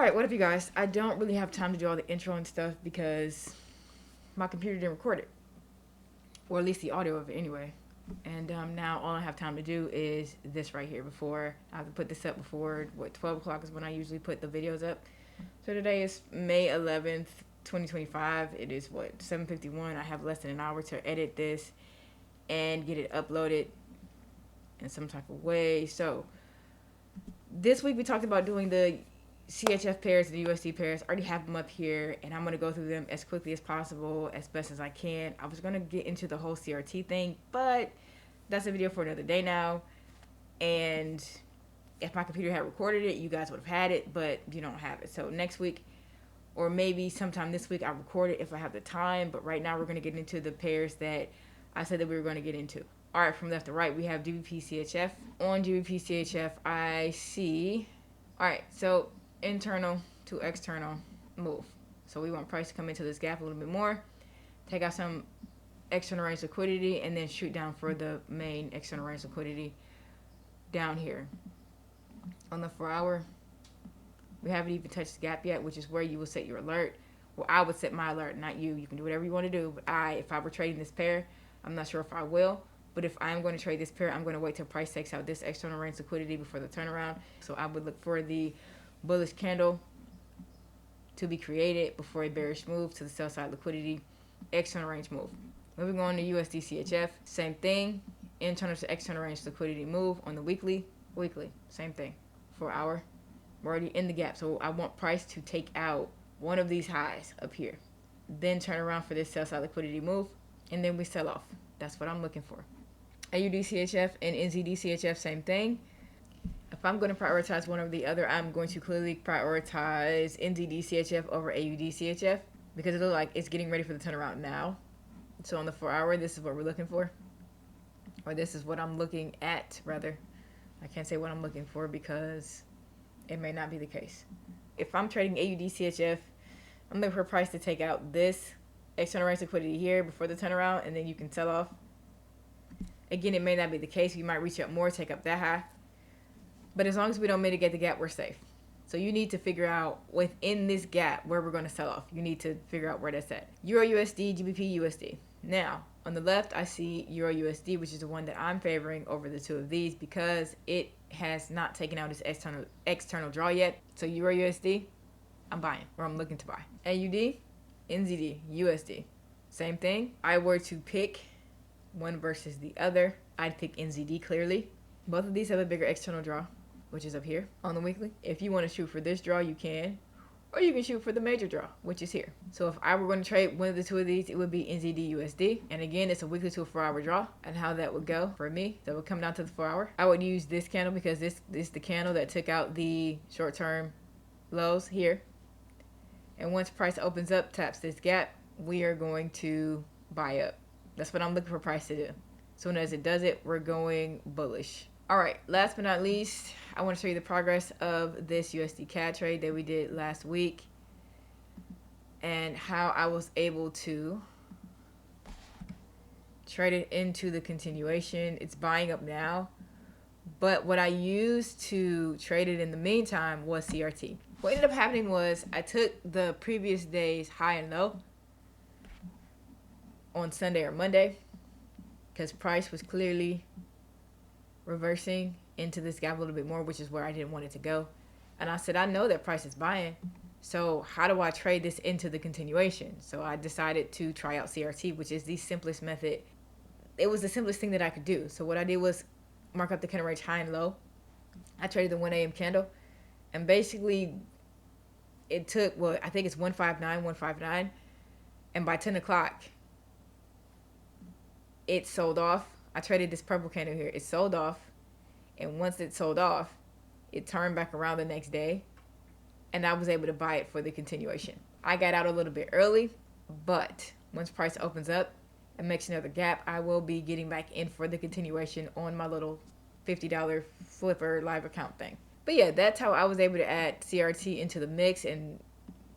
Alright, what up you guys? I don't really have time to do all the intro and stuff because my computer didn't record it. Or at least the audio of it anyway. And now all I have time to do is this right here before I have to put this up before 12 o'clock is when I usually put the videos up. So today is May 11th, 2025. It is 7:51. I have less than an hour to edit this and get it uploaded in some type of way. So this week we talked about doing the CHF pairs and the USD pairs. I already have them up here, and I'm going to go through them as quickly as possible, as best as I can. I was going to get into the whole CRT thing, but that's a video for another day now. And if my computer had recorded it, you guys would have had it, but you don't have it. So next week, or maybe sometime this week, I'll record it if I have the time. But right now, we're going to get into the pairs that I said that we were going to get into. All right, from left to right, we have GBP CHF. On GBP CHF, I see... All right, so internal to external move. So we want price to come into this gap a little bit more, take out some external range liquidity, and then shoot down for the main external range liquidity down here. On the 4 hour, we haven't even touched the gap yet, which is where you will set your alert. Well, I would set my alert, not you. You can do whatever you want to do, but if I were trading this pair, I'm not sure if I will, but if I'm going to trade this pair, I'm going to wait till price takes out this external range liquidity before the turnaround. So I would look for the bullish candle to be created before a bearish move to the sell side liquidity, external range move. Moving on to USD CHF, same thing, internal to external range liquidity move on the weekly, same thing. 4 hour, we're already in the gap, so I want price to take out one of these highs up here, then turn around for this sell side liquidity move, and then we sell off. That's what I'm looking for. AUD CHF and NZD CHF, same thing. If I'm going to prioritize one over the other, I'm going to clearly prioritize NZD CHF over AUD CHF because it looks like it's getting ready for the turnaround now. So on the 4 hour, this is what we're looking for. Or this is what I'm looking at, rather. I can't say what I'm looking for because it may not be the case. If I'm trading AUD CHF, I'm looking for price to take out this external range liquidity here before the turnaround, and then you can sell off. Again, it may not be the case. You might reach up more, take up that high. But as long as we don't mitigate the gap, we're safe. So you need to figure out within this gap where we're going to sell off. You need to figure out where that's at. Euro USD, GBP USD. Now, on the left, I see Euro USD, which is the one that I'm favoring over the two of these because it has not taken out its external draw yet. So Euro USD, I'm buying, or I'm looking to buy. AUD, NZD, USD. Same thing. I were to pick one versus the other, I'd pick NZD clearly. Both of these have a bigger external draw, which is up here on the weekly. If you want to shoot for this draw, you can. Or you can shoot for the major draw, which is here. So if I were going to trade one of the two of these, it would be NZD USD. And again, it's a weekly to a 4 hour draw. And how that would go for me, that would come down to the 4 hour. I would use this candle because this is the candle that took out the short-term lows here. And once price opens up, taps this gap, we are going to buy up. That's what I'm looking for price to do. Soon as it does it, we're going bullish. All right, last but not least, I want to show you the progress of this USD CAD trade that we did last week and how I was able to trade it into the continuation. It's buying up now, but what I used to trade it in the meantime was CRT. What ended up happening was I took the previous day's high and low on Sunday or Monday because price was clearly reversing into this gap a little bit more, which is where I didn't want it to go. And I said, I know that price is buying, so how do I trade this into the continuation? So I decided to try out CRT, which is the simplest method. It was the simplest thing that I could do. So what I did was mark up the candle range high and low. I traded the 1 a.m. candle, and basically it took, well, I think it's 159, and by 10 o'clock it sold off. I traded this purple candle here. It sold off. And once it sold off, it turned back around the next day. And I was able to buy it for the continuation. I got out a little bit early, but once price opens up and makes another gap, I will be getting back in for the continuation on my little $50 flipper live account thing. But yeah, that's how I was able to add CRT into the mix. And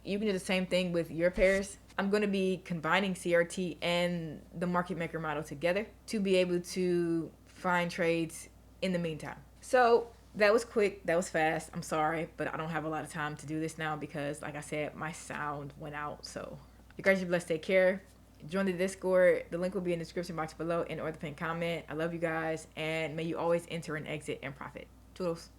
you can do the same thing with your pairs. I'm going to be combining CRT and the market maker model together to be able to find trades in the meantime. So that was quick. That was fast. I'm sorry, but I don't have a lot of time to do this now because, like I said, my sound went out. So, you guys are blessed. Take care. Join the Discord. The link will be in the description box below and or the pinned comment. I love you guys, and may you always enter and exit and profit. Toodles.